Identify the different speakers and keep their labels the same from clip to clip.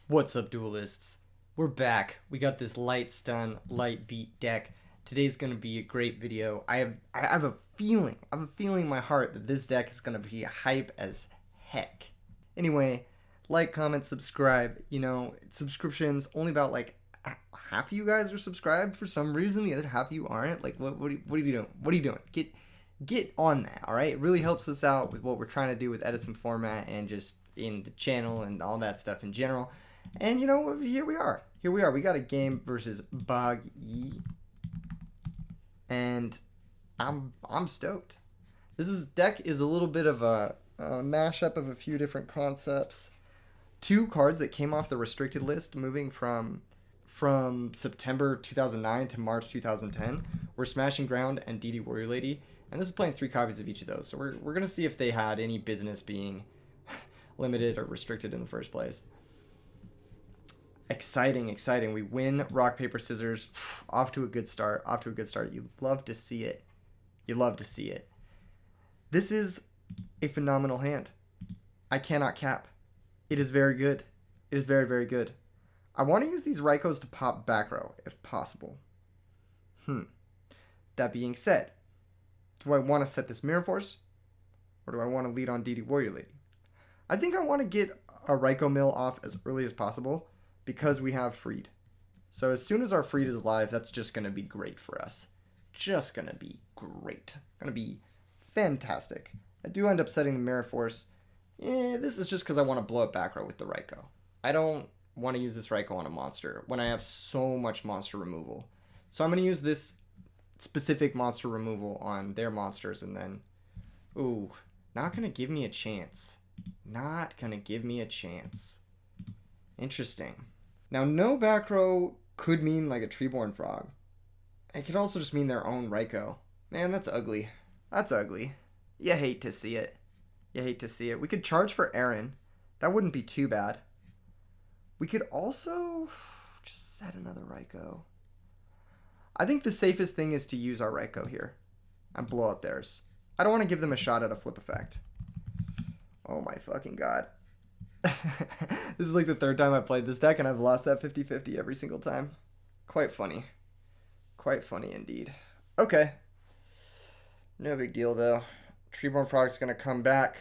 Speaker 1: What's up, duelists? We're back. We got this light stun, light beat deck. Today's gonna be a great video. I have a feeling. I have a feeling in my heart that this deck is gonna be hype as heck. Anyway, like, comment, subscribe. You know, subscriptions only about like half of you guys are subscribed for some reason. The other half of you aren't. Like, what are you doing? What are you doing? Get on that. All right. It really helps us out with what we're trying to do with Edison format and just in the channel and all that stuff in general. And you know, here we are. Here we are. We got a game versus Bog Yi, and I'm stoked. This deck is a little bit of a mashup of a few different concepts. Two cards that came off the restricted list, moving from September 2009 to March 2010, were Smashing Ground and DD Warrior Lady, and this is playing 3 copies of each of those. So we're gonna see if they had any business being limited or restricted in the first place. Exciting. We win rock, paper, scissors. Off to a good start. You love to see it. This is a phenomenal hand. I cannot cap. It is very good. It is very, very good. I want to use these Raikos to pop back row, if possible. That being said, do I want to set this Mirror Force? Or do I want to lead on DD Warrior Lady? I think I want to get a Raiko mill off as early as possible, because we have Freed. So as soon as our Freed is live, that's just going to be great for us. Just going to be great. Going to be fantastic. I do end up setting the Mirror Force. This is just because I want to blow it back row with the Raiko. I don't want to use this Raiko on a monster when I have so much monster removal. So I'm going to use this specific monster removal on their monsters, and then... Ooh, not going to give me a chance. Interesting. Now, no back row could mean like a Treeborn Frog. It could also just mean their own Raiko. Man, that's ugly. You hate to see it. We could charge for Aaron. That wouldn't be too bad. We could also just set another Raiko. I think the safest thing is to use our Raiko here and blow up theirs. I don't want to give them a shot at a flip effect. Oh my fucking god. This is like the 3rd time I've played this deck, and I've lost that 50-50 every single time. Quite funny indeed. Okay. No big deal, though. Treeborn Frog's going to come back.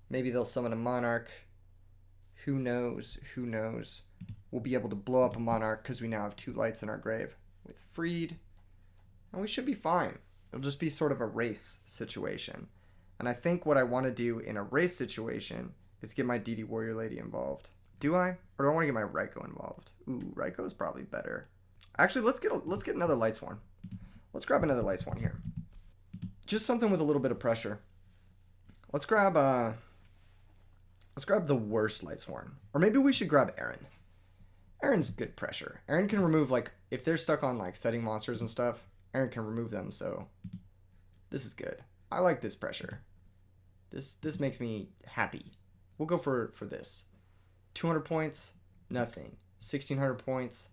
Speaker 1: Maybe they'll summon a Monarch. Who knows? We'll be able to blow up a Monarch because we now have 2 lights in our grave with Freed. And we should be fine. It'll just be sort of a race situation. And I think what I want to do in a race situation is get my DD Warrior Lady involved. Do I? Or do I want to get my Raiko involved? Ooh, Raiko's probably better. Actually, let's get another Light Sworn. Let's grab another Light Sworn here. Just something with a little bit of pressure. Let's grab the worst Light Sworn. Or maybe we should grab Aaron. Aaron's good pressure. Aaron can remove, like, if they're stuck on like setting monsters and stuff, Aaron can remove them, so this is good. I like this pressure. This makes me happy. We'll go for this. 200 points, nothing. 1600 points,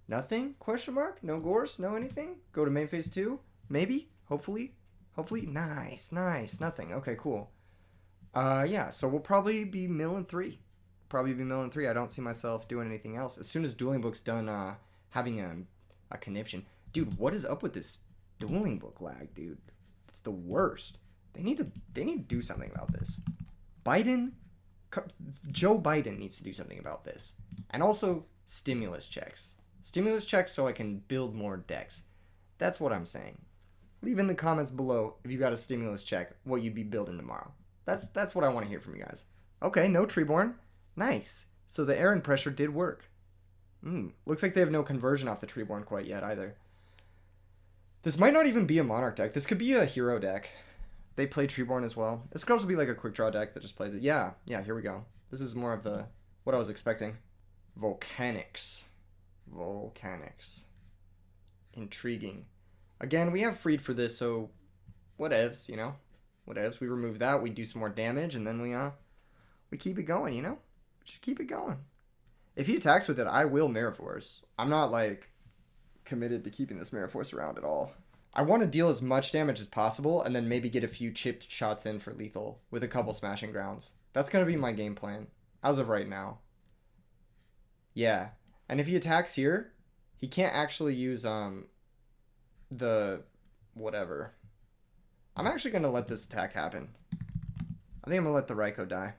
Speaker 1: nothing? Question mark? No Gorse? No anything? Go to main phase 2? Maybe? Hopefully? Nice. Nothing. Okay, cool. Yeah, so we'll probably be milling 3. I don't see myself doing anything else. As soon as Dueling Book's done having a conniption. Dude, what is up with this Dueling Book lag, dude? It's the worst. They need to do something about this. Joe Biden needs to do something about this. And also stimulus checks. Stimulus checks so I can build more decks. That's what I'm saying. Leave in the comments below if you got a stimulus check, what you'd be building tomorrow. That's what I want to hear from you guys. Okay, no Treeborn. Nice. So the Aaron pressure did work. Looks like they have no conversion off the Treeborn quite yet either. This might not even be a Monarch deck. This could be a hero deck. They play Treeborn as well. This could also be like a quick draw deck that just plays it. Yeah, here we go. This is more of what I was expecting. Volcanics. Intriguing. Again, we have Freed for this, so whatevs, you know? Whatevs. We remove that, we do some more damage, and then we keep it going, you know? Just keep it going. If he attacks with it, I will Mirror Force. I'm not like committed to keeping this Mirror Force around at all. I want to deal as much damage as possible and then maybe get a few chip shots in for lethal with a couple smashing grounds. That's going to be my game plan as of right now. Yeah. And if he attacks here, he can't actually use the whatever. I'm actually gonna let this attack happen. I think I'm gonna let the Raikou die.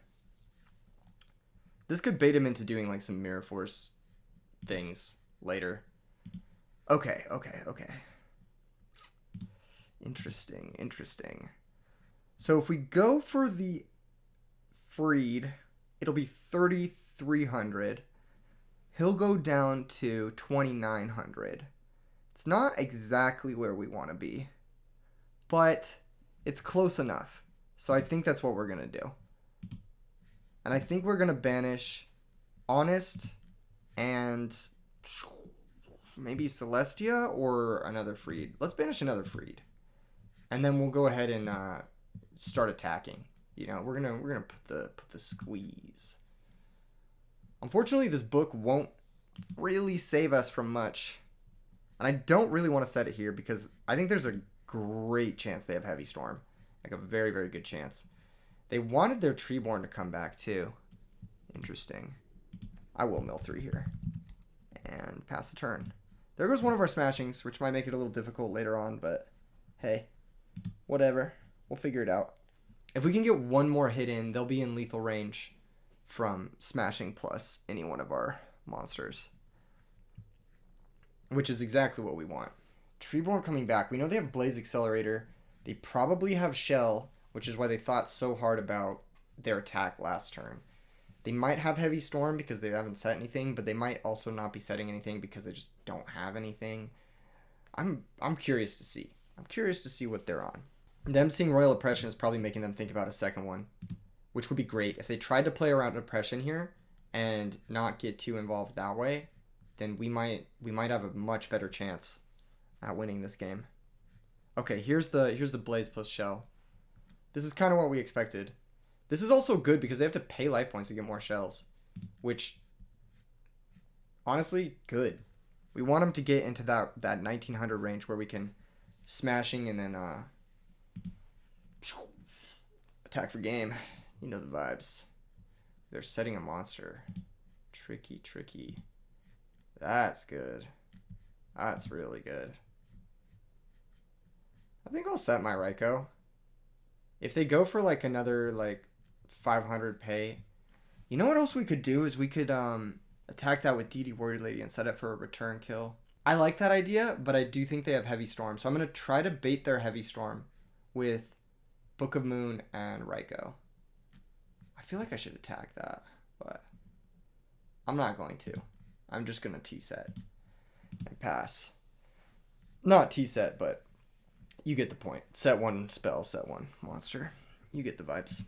Speaker 1: This could bait him into doing like some Mirror Force things later. Okay. Interesting. So if we go for the Freed, it'll be 3,300. He'll go down to 2,900. It's not exactly where we want to be, but it's close enough. So I think that's what we're going to do. And I think we're going to banish Honest and maybe Celestia or another Freed. Let's banish another Freed. And then we'll go ahead and start attacking. You know, we're gonna put the squeeze. Unfortunately, this book won't really save us from much. And I don't really want to set it here because I think there's a great chance they have Heavy Storm. Like a very, very good chance. They wanted their Treeborn to come back too. Interesting. I will mill 3 here. And pass the turn. There goes one of our smashings, which might make it a little difficult later on, but hey, whatever. We'll figure it out. If we can get one more hit in, they'll be in lethal range from smashing plus any one of our monsters. Which is exactly what we want. Treeborn coming back. We know they have Blaze Accelerator. They probably have Shell, which is why they thought so hard about their attack last turn. They might have Heavy Storm because they haven't set anything, but they might also not be setting anything because they just don't have anything. I'm curious to see. I'm curious to see what they're on. Them seeing Royal Oppression is probably making them think about a second one, which would be great. If they tried to play around Oppression here and not get too involved that way, then we might have a much better chance at winning this game. Okay, here's the Blaze plus Shell. This is kind of what we expected. This is also good because they have to pay life points to get more shells, which, honestly, good. We want them to get into that 1900 range where we can smashing and then attack for game. You know the vibes. They're setting a monster. Tricky. That's good. That's really good. I think I'll set my Raikou. If they go for like another like 500 pay, you know what else we could do is we could attack that with DD Warrior Lady and set it for a return kill. I like that idea, but I do think they have Heavy Storm, so I'm gonna try to bait their Heavy Storm with Book of Moon and Raikou. I feel like I should attack that, but I'm not going to. I'm just gonna T-set and pass. Not T-set, but you get the point. Set one spell, set one monster. You get the vibes.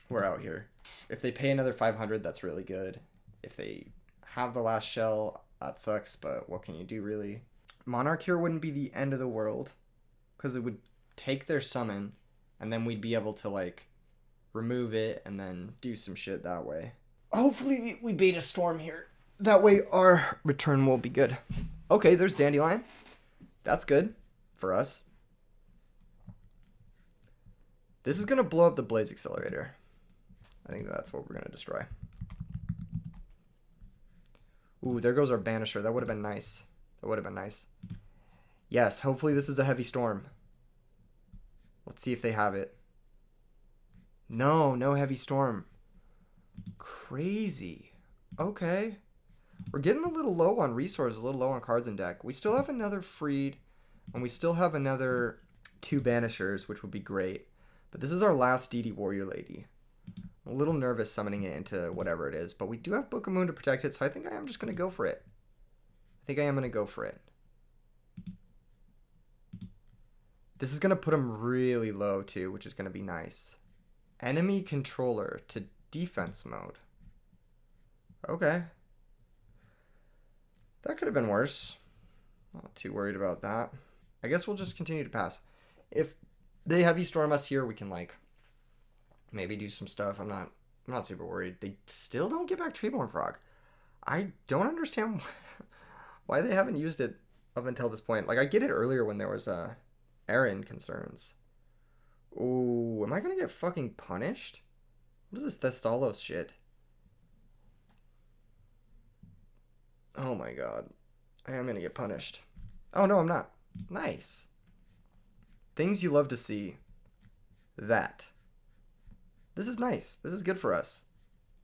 Speaker 1: We're out here. If they pay another 500, that's really good. If they have the last shell, that sucks, but what can you do, really? Monarch here wouldn't be the end of the world, because it would take their summon, and then we'd be able to, like, remove it and then do some shit that way. Hopefully we bait a storm here. That way our return will be good. Okay, there's Dandelion. That's good for us. This is going to blow up the Blaze Accelerator. I think that's what we're going to destroy. Ooh, there goes our Banisher. That would have been nice. Yes, hopefully this is a Heavy Storm. Let's see if they have it. No Heavy Storm. Crazy. Okay. We're getting a little low on resources, a little low on cards in deck. We still have another Freed, and we still have another 2 Banishers, which would be great. But this is our last DD Warrior Lady. I'm a little nervous summoning it into whatever it is, but we do have Book of Moon to protect it, so I think I am just going to go for it. This is going to put him really low, too, which is going to be nice. Enemy Controller to defense mode. Okay. That could have been worse. Not too worried about that. I guess we'll just continue to pass. If they Heavy Storm us here, we can, like, maybe do some stuff. I'm not super worried. They still don't get back Treeborn Frog. I don't understand why they haven't used it up until this point. Like, I get it earlier when there was Aaron concerns. Ooh, am I gonna get fucking punished? What is this Thestalos shit? Oh my god. I am gonna get punished. Oh no, I'm not. Nice. Things you love to see. That. This is nice. This is good for us.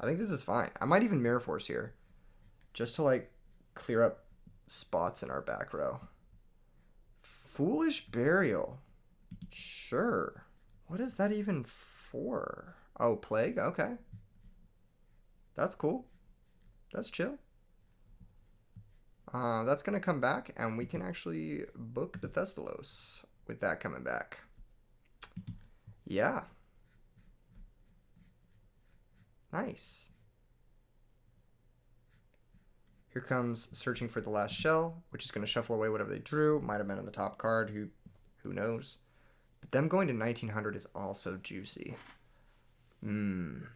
Speaker 1: I think this is fine. I might even Mirror Force here. Just to like clear up spots in our back row. Foolish Burial. Sure. What is that even for? Oh, Plague? Okay. That's cool. That's chill. That's going to come back, and we can actually book the Thestalos with that coming back. Yeah. Nice. Here comes Searching for the Last Shell, which is going to shuffle away whatever they drew. Might have been on the top card. Who knows? But them going to 1900 is also juicy. Brain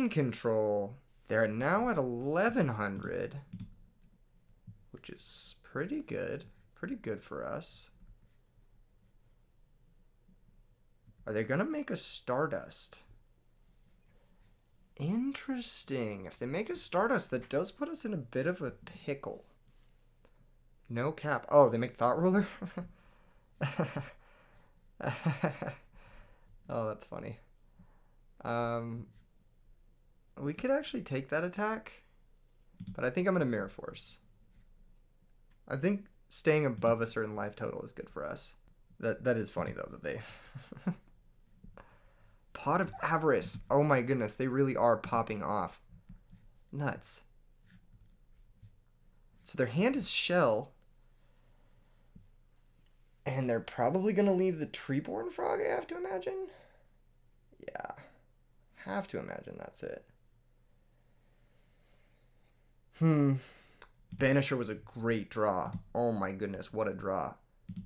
Speaker 1: Control. They're now at 1100, which is pretty good. Pretty good for us. Are they going to make a Stardust? Interesting. If they make a Stardust, that does put us in a bit of a pickle. No cap. Oh, they make Thought Ruler? Oh, that's funny. We could actually take that attack, but I think I'm going to Mirror Force. I think staying above a certain life total is good for us. That is funny, though, that they... Pot of Avarice. Oh my goodness, they really are popping off. Nuts. So their hand is Shell. And they're probably going to leave the Treeborn Frog, I have to imagine? Yeah. Have to imagine that's it. Banisher was a great draw. Oh my goodness, what a draw.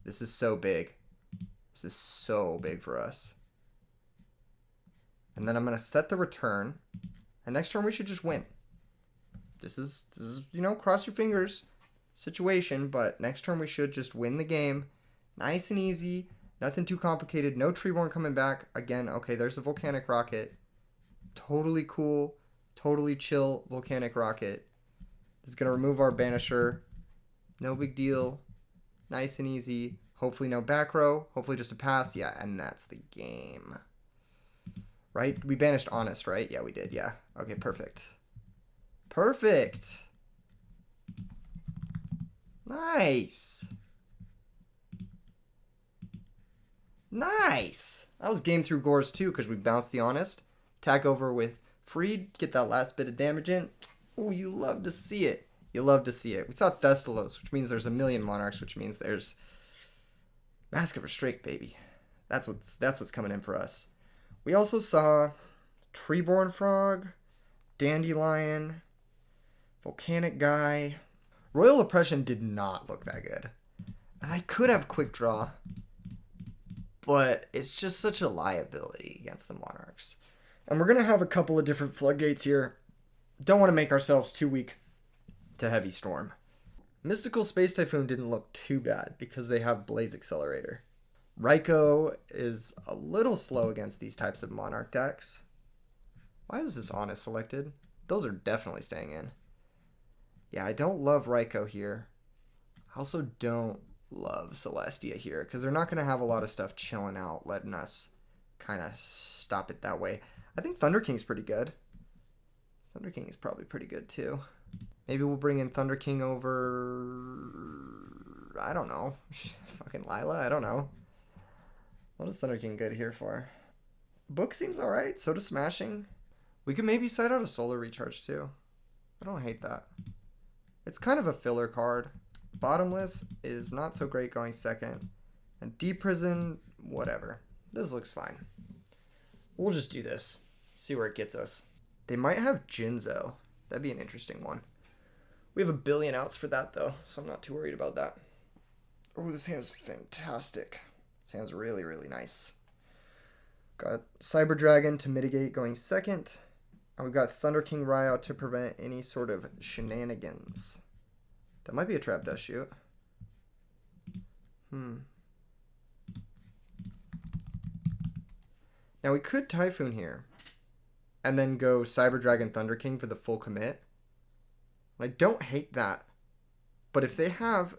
Speaker 1: This is so big. This is so big for us. And then I'm going to set the return. And next turn we should just win. This is, you know, cross your fingers situation. But next turn we should just win the game. Nice and easy. Nothing too complicated. No Treeborn coming back. Again, okay, there's a Volcanic Rocket. Totally cool. Totally chill Volcanic Rocket. This is going to remove our Banisher. No big deal. Nice and easy. Hopefully no back row. Hopefully just a pass. Yeah, and that's the game. Right? We banished Honest, right? Yeah, we did. Yeah. Okay, perfect. Perfect. Nice. Nice. That was game through Gores too, because we bounced the Honest. Attack over with Freed. Get that last bit of damage in. Oh, you love to see it. You love to see it. We saw Thestalos, which means there's a million Monarchs, which means there's Mask of Restrict, baby. That's what's coming in for us. We also saw Treeborn Frog, Dandelion, Volcanic Guy. Royal Oppression did not look that good. I could have Quick Draw, but it's just such a liability against the Monarchs. And we're going to have a couple of different floodgates here. Don't want to make ourselves too weak to Heavy Storm. Mystical Space Typhoon didn't look too bad because they have Blaze Accelerator. Raikou is a little slow against these types of Monarch decks. Why is this Honest selected? Those are definitely staying in. Yeah, I don't love Raikou here. I also don't love Celestia here because they're not going to have a lot of stuff chilling out, letting us kind of stop it that way. I think Thunder King's pretty good. Thunder King is probably pretty good too. Maybe we'll bring in Thunder King over... I don't know. Fucking Lila? I don't know. What is Thunder King good here for? Book seems alright. So does Smashing. We could maybe side out a Solar Recharge too. I don't hate that. It's kind of a filler card. Bottomless is not so great going second. And Deep Prison, whatever. This looks fine. We'll just do this. See where it gets us. They might have Jinzo. That'd be an interesting one. We have a billion outs for that though, so I'm not too worried about that. Oh, this hand's fantastic. This hand's really, really nice. Got Cyber Dragon to mitigate going second. And we've got Thunder King Ryo to prevent any sort of shenanigans. That might be a Trap Dust Shoot. Now we could Typhoon here. And then go Cyber Dragon Thunder King for the full commit. I don't hate that. But if they have,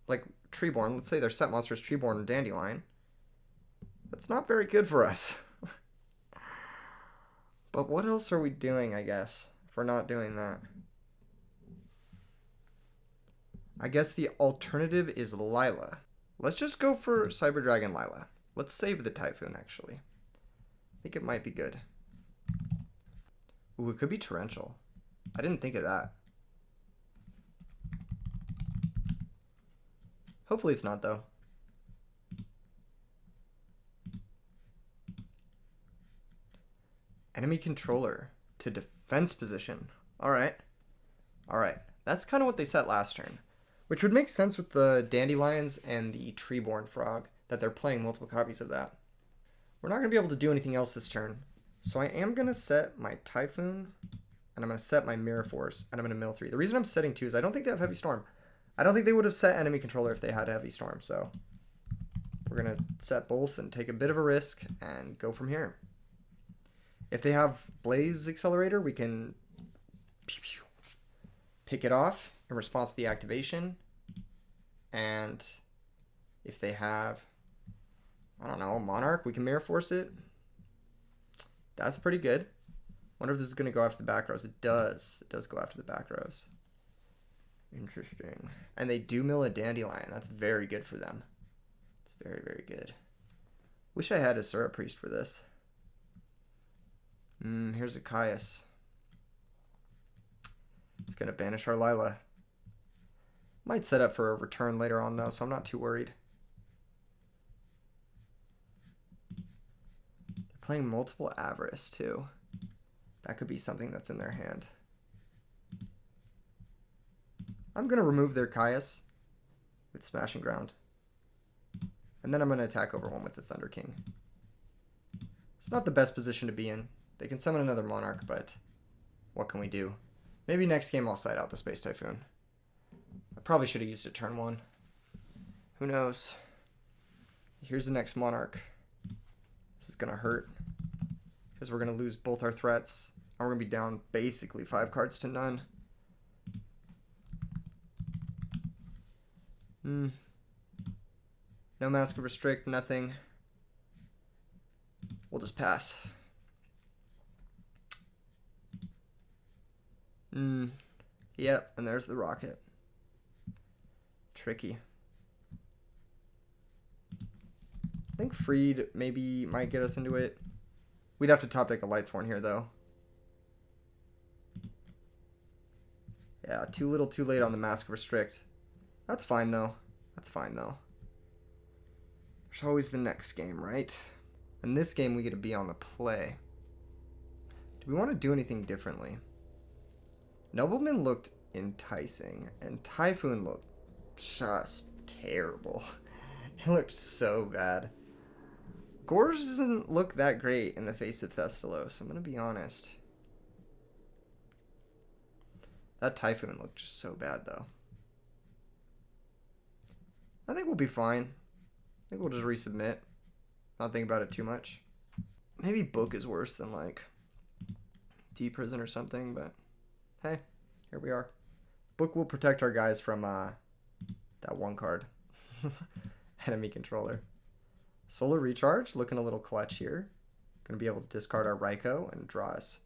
Speaker 1: like, Treeborn, let's say their set monsters Treeborn and Dandelion, that's not very good for us. But what else are we doing, I guess, if we're not doing that? I guess the alternative is Lila. Let's just go for Cyber Dragon Lila. Let's save the Typhoon, actually. I think it might be good. Ooh, it could be Torrential. I didn't think of that. Hopefully it's not, though. Enemy controller to defense position. Alright. Alright. That's kind of what they set last turn. Which would make sense with the Dandelions and the Treeborn Frog, that they're playing multiple copies of that. We're not going to be able to do anything else this turn. So I am going to set my Typhoon, and I'm going to set my Mirror Force, and I'm going to mill 3. The reason I'm setting 2 is I don't think they have Heavy Storm. I don't think they would have set Enemy Controller if they had Heavy Storm, so we're going to set both and take a bit of a risk and go from here. If they have Blaze Accelerator, we can pick it off in response to the activation. And if they have, I don't know, Monarch, we can Mirror Force it. That's pretty good. Wonder if this is going to go after the back rows. It does. It does go after the back rows. Interesting. And they do mill a Dandelion. That's very good for them. It's very, very good. Wish I had a Syrup Priest for this. Here's a Caius. It's going to banish our Lila. Might set up for a return later on, though, so I'm not too worried. They're playing multiple Avarice, too. That could be something that's in their hand. I'm going to remove their Caius with Smashing Ground. And then I'm going to attack over one with the Thunder King. It's not the best position to be in. They can summon another Monarch, but what can we do? Maybe next game I'll side out the Space Typhoon. I probably should have used it turn 1. Who knows? Here's the next Monarch. This is going to hurt, because we're going to lose both our threats, and we're going to be down basically 5 cards to none. No Mask of Restrict, nothing. We'll just pass. Yep, and there's the rocket. Tricky. I think Freed maybe might get us into it. We'd have to top deck a Lightsworn here, though. Yeah, too little too late on the Mask of Restrict. That's fine, though. That's fine, though. There's always the next game, right? In this game, we get to be on the play. Do we want to do anything differently? Nobleman looked enticing, and Typhoon looked just terrible. It looked so bad. Gorge doesn't look that great in the face of Thestalos, I'm going to be honest. That Typhoon looked just so bad, though. I think we'll be fine. I think we'll just resubmit. Not think about it too much. Maybe Book is worse than, like, D-Prison or something, but hey, here we are. Book will protect our guys from that one card. Enemy Controller. Solar Recharge, looking a little clutch here. Going to be able to discard our Raikou and draw us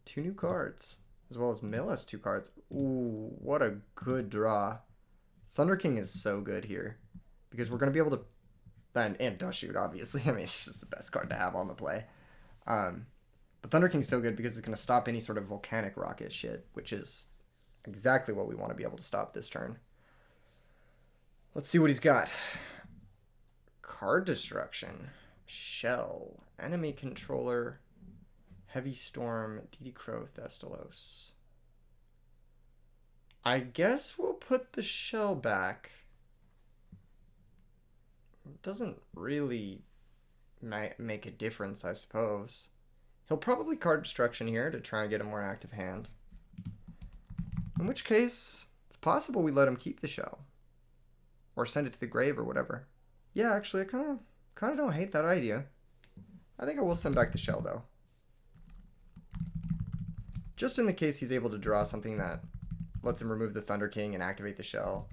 Speaker 1: 2 new cards, as well as mill us 2 cards. Ooh, what a good draw. Thunder King is so good here, because we're going to be able to, and Dushoot, obviously. I mean, it's just the best card to have on the play. But Thunder King's so good because it's going to stop any sort of Volcanic Rocket shit, which is exactly what we want to be able to stop this turn. Let's see what he's got. Card Destruction, Shell, Enemy Controller, Heavy Storm, DD Crow, Thestalos. I guess we'll put the Shell back. It doesn't really make a difference, I suppose. He'll probably Card Destruction here to try and get a more active hand. In which case, it's possible we let him keep the Shell. Or send it to the grave or whatever. Yeah, actually, I kind of don't hate that idea. I think I will send back the Shell, though. Just in the case he's able to draw something that Lets him remove the Thunder King and activate the shell.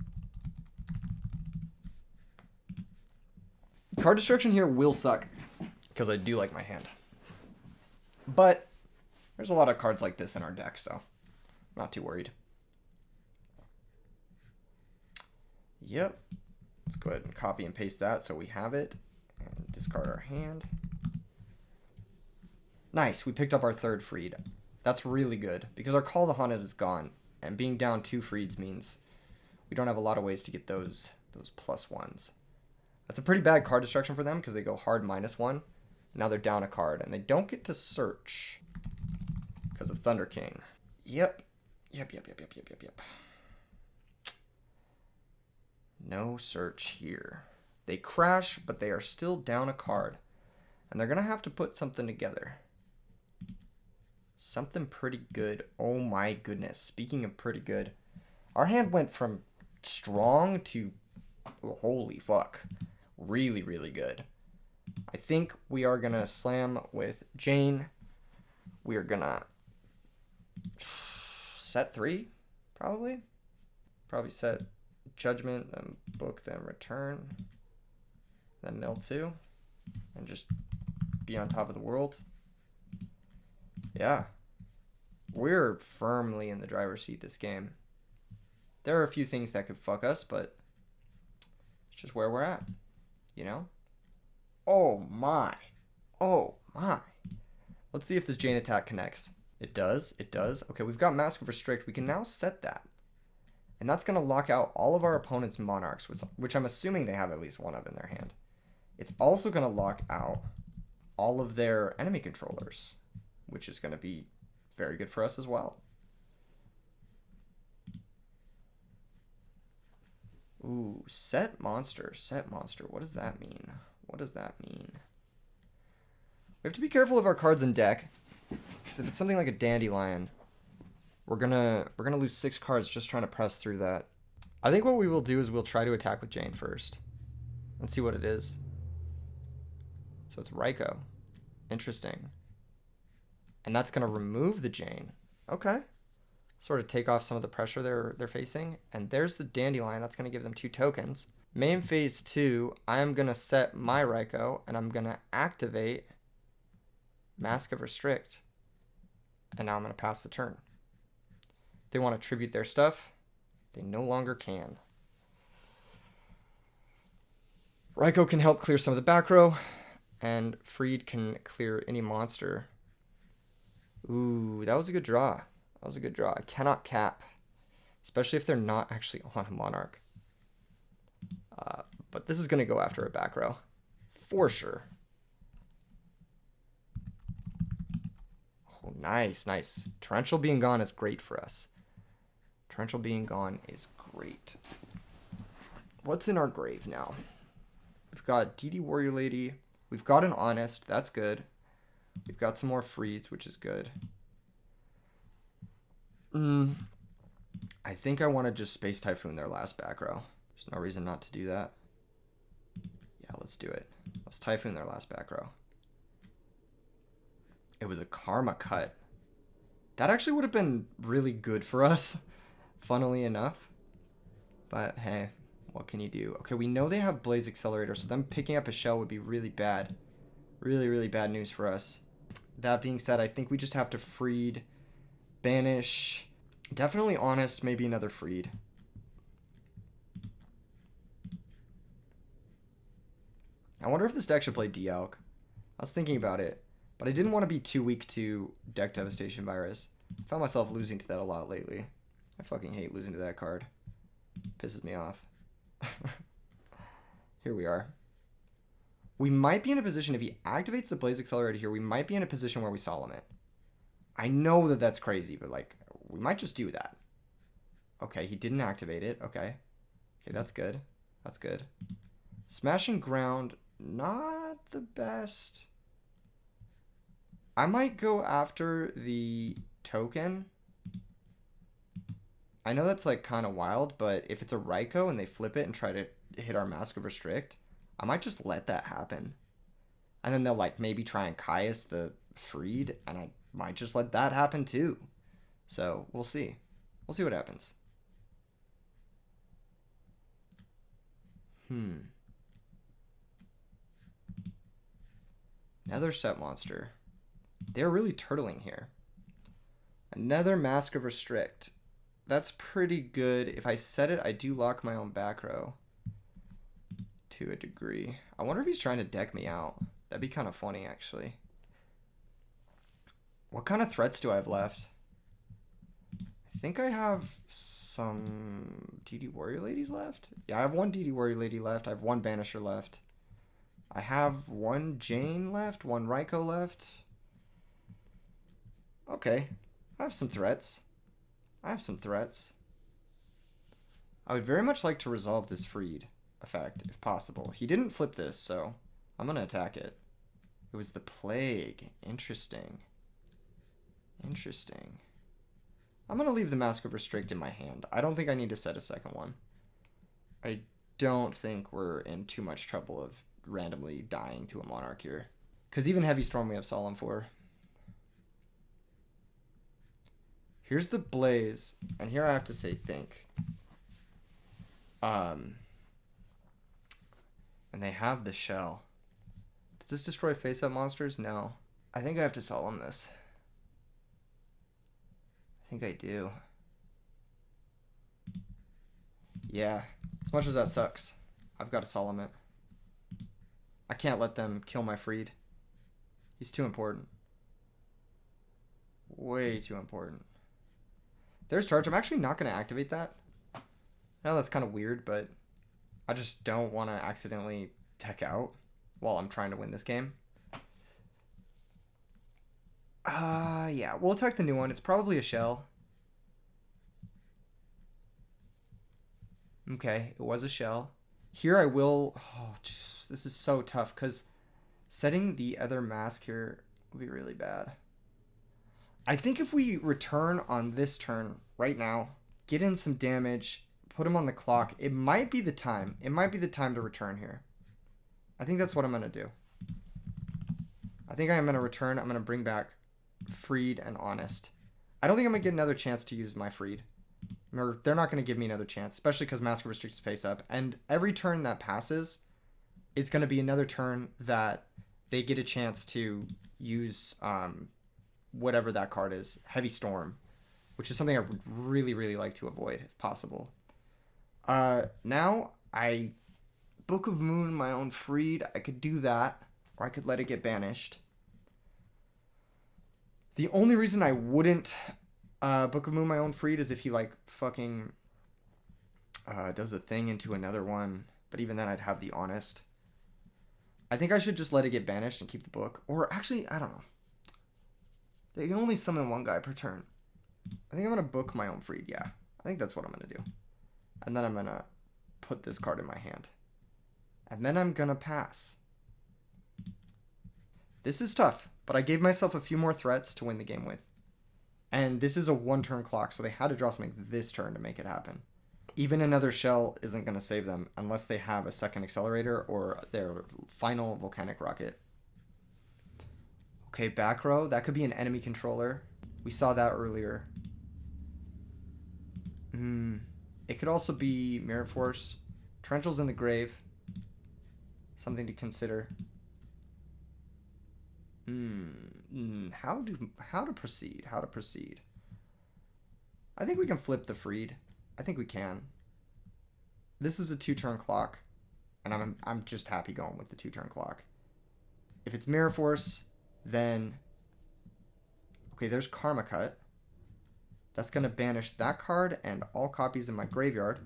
Speaker 1: Card destruction here will suck, because I do like my hand. But there's a lot of cards like this in our deck, so I'm not too worried. Yep. Let's go ahead and copy and paste that so we have it. And discard our hand. Nice, we picked up our third Freed. That's really good, because our Call of the Haunted is gone. And being down 2 Freeds means we don't have a lot of ways to get those +1s. That's a pretty bad card destruction for them, because they go hard -1. Now they're down a card, and they don't get to search because of Thunder King. Yep. No search here. They crash, but they are still down a card. And they're going to have to put something together. Something pretty good. Oh my goodness. Speaking of pretty good, our hand went from strong to holy fuck. Really, really good. I think we are going to slam with Jane. We are going to set 3, probably. Probably set Judgment, then Book, then Return, then mill 2, and just be on top of the world. Yeah. We're firmly in the driver's seat this game. There are a few things that could fuck us, but it's just where we're at, you know? Oh my. Oh my. Let's see if this Jane attack connects. It does. It does. Okay, we've got Mask of Restrict. We can now set that. And that's going to lock out all of our opponent's Monarchs, which I'm assuming they have at least one of in their hand. It's also going to lock out all of their enemy controllers, which is going to be very good for us as well. Ooh, set monster. Set monster. What does that mean? What does that mean? We have to be careful of our cards in deck, because if it's something like a Dandelion, we're gonna lose 6 cards just trying to press through that. I think what we will do is we'll try to attack with Jane first and see what it is. So it's Raikou. Interesting. And that's gonna remove the Jane. Okay. Sort of take off some of the pressure they're facing. And there's the Dandelion. That's gonna give them 2 tokens. Main phase 2, I am gonna set my Raikou and I'm gonna activate Mask of Restrict. And now I'm gonna pass the turn. If they want to tribute their stuff, they no longer can. Raikou can help clear some of the back row, and Freed can clear any monster. Ooh, that was a good draw. That was a good draw. I cannot cap, especially if they're not actually on a Monarch. But this is going to go after a back row, for sure. Oh, nice, nice. Torrential being gone is great for us. Torrential being gone is great. What's in our grave now? We've got DD Warrior Lady. We've got an Honest. That's good. We've got some more Freeds, which is good. I think I want to just Space Typhoon their last back row. There's no reason not to do that. Yeah, let's do it. Let's Typhoon their last back row. It was a Karma cut. That actually would have been really good for us, funnily enough. But hey, what can you do? Okay, we know they have Blaze Accelerator, so them picking up a shell would be really bad. Really, really bad news for us. That being said, I think we just have to Freed, banish, definitely Honest, maybe another Freed. I wonder if this deck should play Dialk. I was thinking about it, but I didn't want to be too weak to Deck Devastation Virus. I found myself losing to that a lot lately. I fucking hate losing to that card. Pisses me off. Here we are. We might be in a position, if he activates the Blaze Accelerator here, we might be in a position where we Solemn it. I know that that's crazy, but like, we might just do that. Okay, he didn't activate it. Okay. Okay, that's good. That's good. Smashing Ground, not the best. I might go after the token. I know that's like kind of wild, but if it's a Raikou and they flip it and try to hit our Mask of Restrict, I might just let that happen. And then they'll like maybe try and Caius the Freed, and I might just let that happen too. So we'll see. We'll see what happens. Another set monster. They're really turtling here. Another Mask of Restrict. That's pretty good. If I set it, I do lock my own back row. To a degree. I wonder if he's trying to deck me out. That'd be kind of funny, actually. What kind of threats do I have left? I think I have some DD Warrior Ladies left. Yeah, I have one DD Warrior Lady left. I have one Banisher left. I have one Jane left, one Raikou left. Okay. I have some threats. I would very much like to resolve this Freed effect, if possible. He didn't flip this, so I'm going to attack it. It was the Plague. Interesting. I'm going to leave the Mask of Restrict in my hand. I don't think I need to set a second one. I don't think we're in too much trouble of randomly dying to a Monarch here. Because even Heavy Storm we have Solemn for. Here's the Blaze, and here I have to say think. And they have the Shell. Does this destroy face-up monsters? No. I think I have to Solemn this. I think I do. Yeah. As much as that sucks, I've got to Solemn it. I can't let them kill my Freed. He's too important. Way too important. There's charge. I'm actually not going to activate that. I know that's kind of weird, but I just don't want to accidentally tech out while I'm trying to win this game. Yeah, we'll attack the new one. It's probably a Shell. Okay, it was a Shell. Here I will... Oh, geez, this is so tough, because setting the other mask here would be really bad. I think if we return on this turn right now, get in some damage, put him on the clock, it might be the time. It might be the time to return here. I think that's what I'm going to do. I think I am going to return. I'm going to bring back Freed and Honest. I don't think I'm going to get another chance to use my Freed. Or they're not going to give me another chance, especially because Mask of Restrict's face up. And every turn that passes, it's going to be another turn that they get a chance to use whatever that card is, Heavy Storm, which is something I would really, really like to avoid if possible. Now, I Book of Moon my own Freed. I could do that, or I could let it get banished. The only reason I wouldn't Book of Moon my own Freed is if he like fucking does a thing into another one, but even then I'd have the Honest. I think I should just let it get banished and keep the book. Or actually, I don't know. They can only summon one guy per turn. I think I'm going to book my own Freed, yeah. I think that's what I'm going to do. And then I'm going to put this card in my hand. And then I'm going to pass. This is tough, but I gave myself a few more threats to win the game with. And this is a one-turn clock, so they had to draw something this turn to make it happen. Even another Shell isn't going to save them unless they have a second Accelerator or their final Volcanic Rocket. Okay, back row. That could be an enemy controller. We saw that earlier. It could also be Mirror Force. Torrential's in the grave. Something to consider. How to proceed? How to proceed? I think we can flip the Freed. I think we can. This is a 2-turn clock, and I'm just happy going with the 2-turn clock. If it's Mirror Force, then okay, there's Karma Cut. That's going to banish that card and all copies in my graveyard.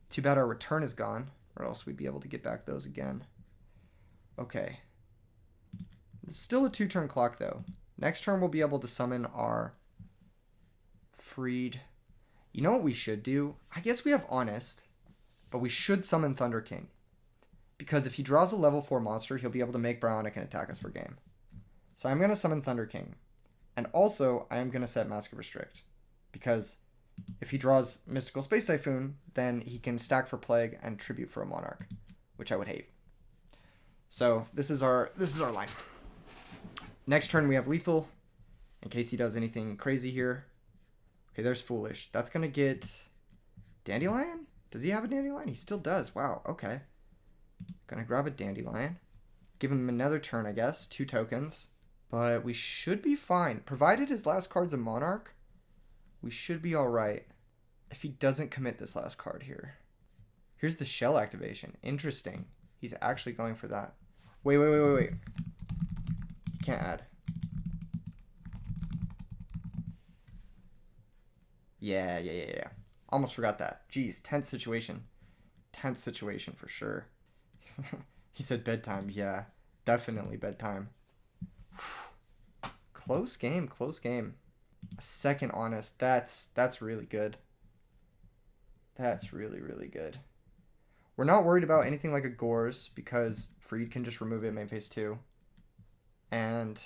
Speaker 1: Too bad our return is gone, or else we'd be able to get back those again. Okay. It's still a 2-turn clock, though. Next turn, we'll be able to summon our Freed. You know what we should do? I guess we have Honest, but we should summon Thunder King. Because if he draws a level 4 monster, he'll be able to make Bionic and attack us for game. So I'm going to summon Thunder King. And also, I am going to set Mask of Restrict. Because if he draws Mystical Space Typhoon, then he can stack for Plague and Tribute for a Monarch, which I would hate. So this is our line. Next turn we have Lethal, in case he does anything crazy here. Okay, there's Foolish. That's going to get Dandelion? Does he have a Dandelion? He still does. Wow, okay. Gonna grab a Dandelion. Give him another turn, I guess. 2 tokens. But we should be fine. Provided his last card's a Monarch, we should be alright. If he doesn't commit this last card here. Here's the shell activation. Interesting. He's actually going for that. Wait. He can't add. Yeah. Almost forgot that. Jeez, tense situation. Tense situation for sure. He said bedtime. Yeah, definitely bedtime. Close game. A second honest. That's really good. That's really good. We're not worried about anything like a Gores because Freed can just remove it main phase 2. And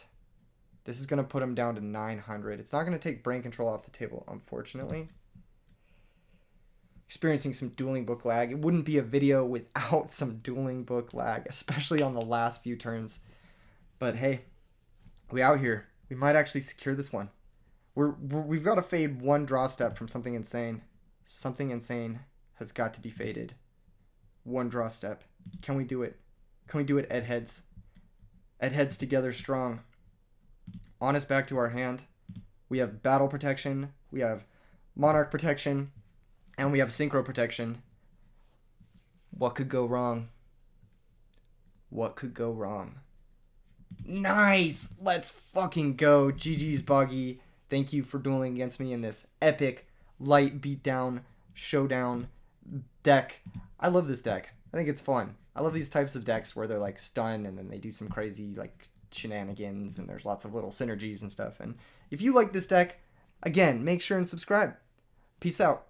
Speaker 1: this is going to put him down to 900. It's not going to take brain control off the table, unfortunately. Experiencing some dueling book lag. It wouldn't be a video without some dueling book lag, especially on the last few turns. But hey, we out here. We might actually secure this one. We've got to fade 1 draw step from something insane. Something insane has got to be faded. 1 draw step. Can we do it? Can we do it, Ed Heads? Ed Heads together strong. Honest back to our hand. We have battle protection. We have Monarch protection. And we have synchro protection. What could go wrong? What could go wrong? Nice! Let's fucking go. GG's Boggy. Thank you for dueling against me in this epic light beatdown showdown deck. I love this deck. I think it's fun. I love these types of decks where they're like stun and then they do some crazy like shenanigans and there's lots of little synergies and stuff. And if you like this deck, again, make sure and subscribe. Peace out.